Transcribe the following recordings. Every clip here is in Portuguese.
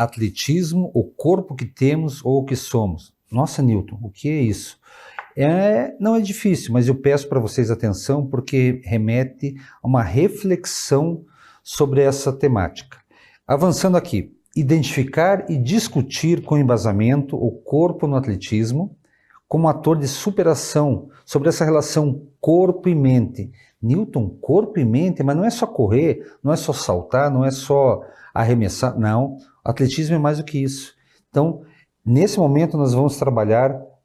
atletismo, o corpo que temos ou o que somos. Nossa, Newton, o que é isso? Não é difícil, mas eu peço para vocês atenção porque remete a uma reflexão sobre essa temática. Avançando aqui, identificar e discutir com embasamento o corpo no atletismo como ator de superação sobre essa relação corpo e mente. Newton, corpo e mente, mas não é só correr, não é só saltar, não é só arremessar, não. Atletismo é mais do que isso. Então, nesse momento nós vamos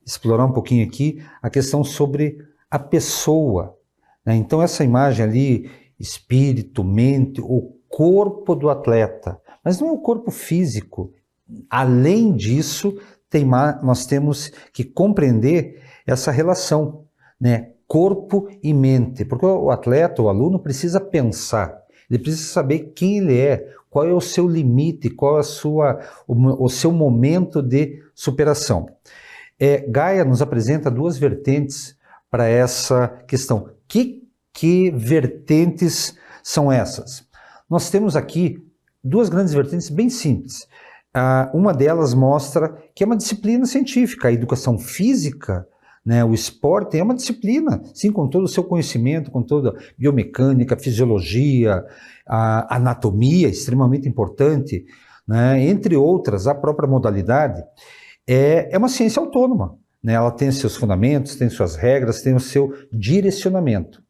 explorar um pouquinho aqui a questão sobre a pessoa, né? Então essa imagem ali, espírito, mente, o corpo do atleta, mas não é o corpo físico. Além disso, nós temos que compreender essa relação, né? Corpo e mente, porque o atleta, o aluno precisa pensar, ele precisa saber quem ele é, qual é o seu limite, qual é o seu momento de superação. Gaia nos apresenta duas vertentes para essa questão. Que vertentes são essas? Nós temos aqui duas grandes vertentes bem simples. Uma delas mostra que é uma disciplina científica, a educação física, né, o esporte é uma disciplina, sim, com todo o seu conhecimento, com toda a biomecânica, fisiologia, a anatomia, extremamente importante, né, entre outras, a própria modalidade. É uma ciência autônoma, né? Ela tem seus fundamentos, tem suas regras, tem o seu direcionamento.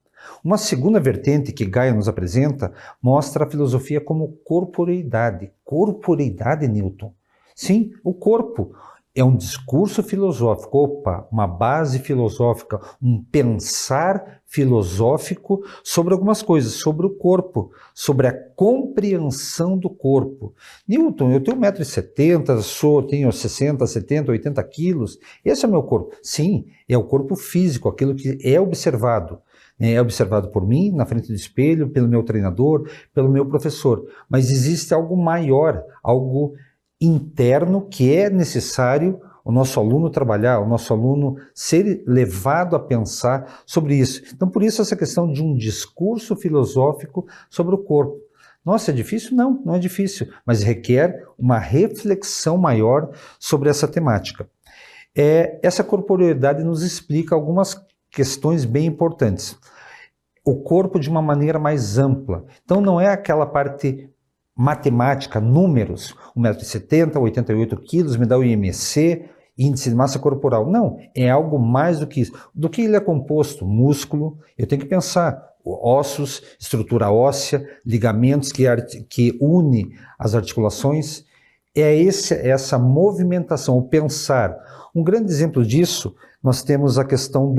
Uma segunda vertente que Gaia nos apresenta mostra a filosofia como corporeidade. Corporeidade, Newton? Sim, o corpo é um discurso filosófico, uma base filosófica, um pensar filosófico sobre algumas coisas, sobre o corpo, sobre a compreensão do corpo. Newton, eu tenho 1,70 m, tenho 60, 70, 80 quilos, esse é o meu corpo. Sim, é o corpo físico, aquilo que é observado. É observado por mim, na frente do espelho, pelo meu treinador, pelo meu professor. Mas existe algo maior, algo interno que é necessário o nosso aluno trabalhar, o nosso aluno ser levado a pensar sobre isso. Então, por isso essa questão de um discurso filosófico sobre o corpo. Nossa, é difícil? Não, não é difícil, mas requer uma reflexão maior sobre essa temática. Essa corporeidade nos explica algumas questões bem importantes. O corpo de uma maneira mais ampla. Então, não é aquela parte matemática, números, 1,70 m, 88 quilos, me dá o IMC, índice de massa corporal. Não, é algo mais do que isso. Do que ele é composto? Músculo, eu tenho que pensar, ossos, estrutura óssea, ligamentos que une as articulações. Essa movimentação, o pensar. Um grande exemplo disso, nós temos a questão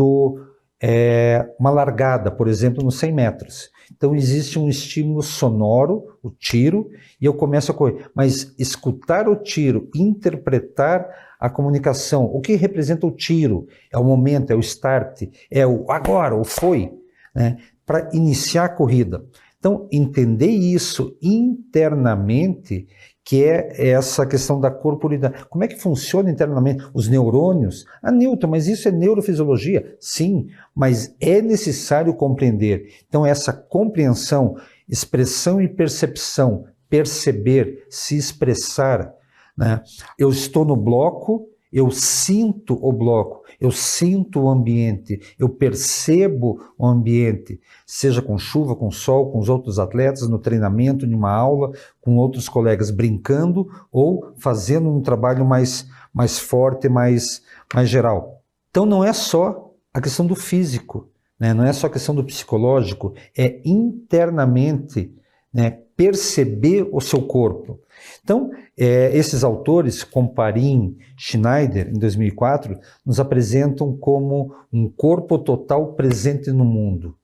uma largada, por exemplo, nos 100 metros. Então existe um estímulo sonoro, o tiro, e eu começo a correr. Mas escutar o tiro, interpretar a comunicação, o que representa o tiro? É o momento, é o start, é o agora, o foi, né? Para iniciar a corrida. Então entender isso internamente, que é essa questão da corporeidade. Como é que funciona internamente os neurônios? Newton, mas isso é neurofisiologia? Sim, mas é necessário compreender. Então essa compreensão, expressão e percepção, perceber, se expressar, né? Eu estou no bloco, eu sinto o bloco, eu sinto o ambiente, eu percebo o ambiente, seja com chuva, com sol, com os outros atletas, no treinamento, em uma aula, com outros colegas brincando ou fazendo um trabalho mais forte, mais geral. Então não é só a questão do físico, né? Não é só a questão do psicológico, é internamente, né, perceber o seu corpo. Então, esses autores, Comparin, Schneider, em 2004, nos apresentam como um corpo total presente no mundo.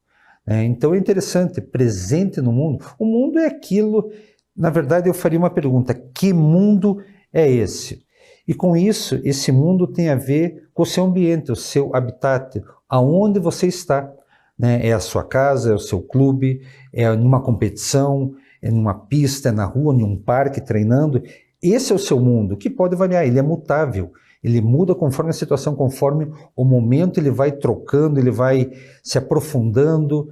Então é interessante, presente no mundo. O mundo é aquilo, na verdade eu faria uma pergunta, que mundo é esse? E com isso, esse mundo tem a ver com o seu ambiente, o seu habitat, aonde você está. Né? É a sua casa, é o seu clube, é numa competição, é numa pista, é na rua, em um parque, treinando. Esse é o seu mundo, que pode variar, ele é mutável. Ele muda conforme a situação, conforme o momento, ele vai trocando, ele vai se aprofundando,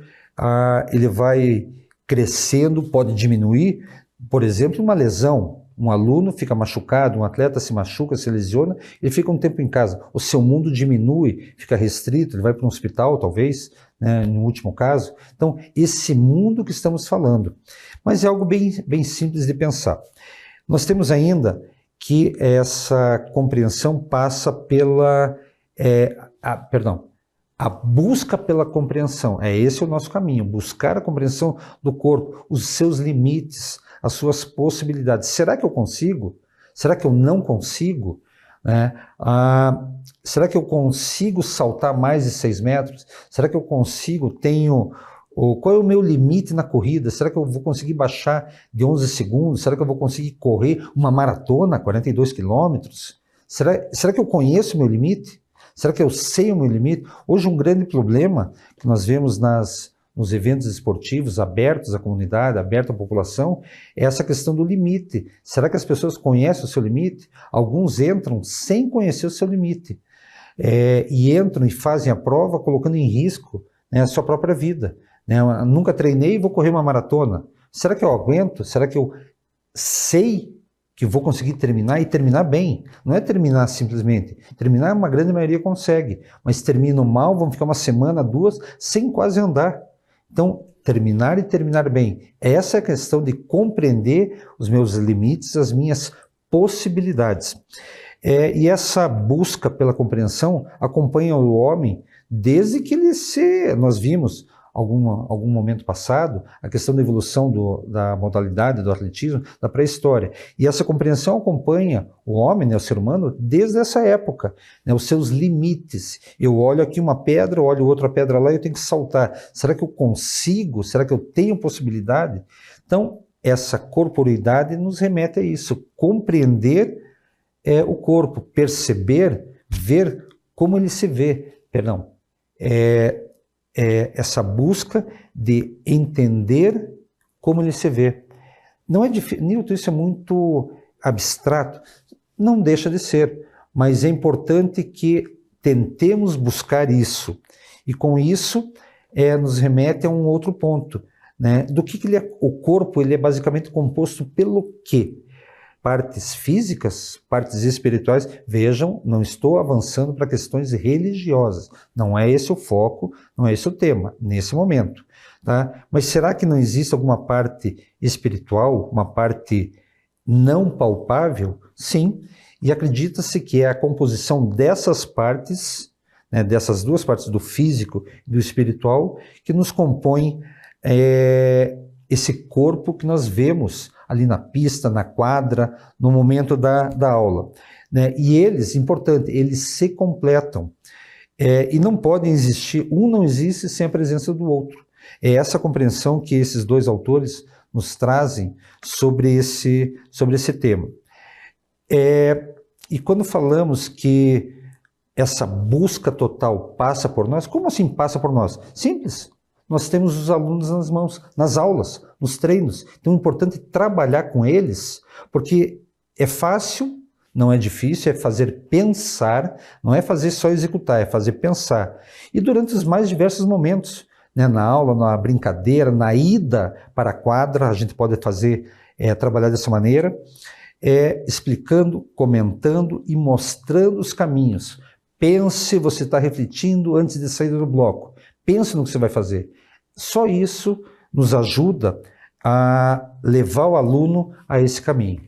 ele vai crescendo, pode diminuir. Por exemplo, uma lesão Um aluno fica machucado, um atleta se machuca, se lesiona, ele fica um tempo em casa. O seu mundo diminui, fica restrito, ele vai para um hospital, talvez, né, no último caso. Então, esse mundo que estamos falando. Mas é algo bem simples de pensar. Nós temos ainda que essa compreensão passa pela... a busca pela compreensão. Esse é o nosso caminho, buscar a compreensão do corpo, os seus limites, as suas possibilidades. Será que eu consigo? Será que eu não consigo? Será que eu consigo saltar mais de 6 metros? Será que eu consigo? Qual é o meu limite na corrida? Será que eu vou conseguir baixar de 11 segundos? Será que eu vou conseguir correr uma maratona, 42 quilômetros? Será que eu conheço o meu limite? Será que eu sei o meu limite? Hoje um grande problema que nós vemos nos eventos esportivos abertos à comunidade, abertos à população, é essa questão do limite. Será que as pessoas conhecem o seu limite? Alguns entram sem conhecer o seu limite. E entram e fazem a prova colocando em risco, né, a sua própria vida. Eu nunca treinei e vou correr uma maratona. Será que eu aguento? Será que eu sei que vou conseguir terminar e terminar bem? Não é terminar simplesmente. Terminar, uma grande maioria consegue. Mas terminam mal, vão ficar uma semana, 2, sem quase andar. Então, terminar e terminar bem. Essa é a questão de compreender os meus limites, as minhas possibilidades. E essa busca pela compreensão acompanha o homem desde que nós vimos algum momento passado, a questão da evolução da modalidade do atletismo, da pré-história. E essa compreensão acompanha o homem, né, o ser humano, desde essa época, né, os seus limites. Eu olho aqui uma pedra, olho outra pedra lá e eu tenho que saltar. Será que eu consigo? Será que eu tenho possibilidade? Então, essa corporeidade nos remete a isso, compreender o corpo, perceber, ver como ele se vê. Essa busca de entender como ele se vê. Não é difícil, Newton, isso é muito abstrato. Não deixa de ser, mas é importante que tentemos buscar isso. E com isso, nos remete a um outro ponto, né? Do que ele é. O corpo ele é basicamente composto pelo quê? Partes físicas, partes espirituais. Vejam, não estou avançando para questões religiosas. Não é esse o foco, não é esse o tema, nesse momento. Tá? Mas será que não existe alguma parte espiritual, uma parte não palpável? Sim, e acredita-se que é a composição dessas partes, né, dessas duas partes, do físico e do espiritual, que nos compõe esse corpo que nós vemos ali na pista, na quadra, no momento da aula. Né? E eles, importante, eles se completam. E não podem existir, um não existe sem a presença do outro. É essa compreensão que esses dois autores nos trazem sobre esse tema. E quando falamos que essa busca total passa por nós, como assim passa por nós? Simples. Nós temos os alunos nas mãos, nas aulas, nos treinos. Então é importante trabalhar com eles, porque é fácil, não é difícil, é fazer pensar, não é fazer só executar, é fazer pensar. E durante os mais diversos momentos, né, na aula, na brincadeira, na ida para a quadra, a gente pode trabalhar dessa maneira, explicando, comentando e mostrando os caminhos. Pense, você está refletindo antes de sair do bloco. Pense no que você vai fazer. Só isso nos ajuda a levar o aluno a esse caminho.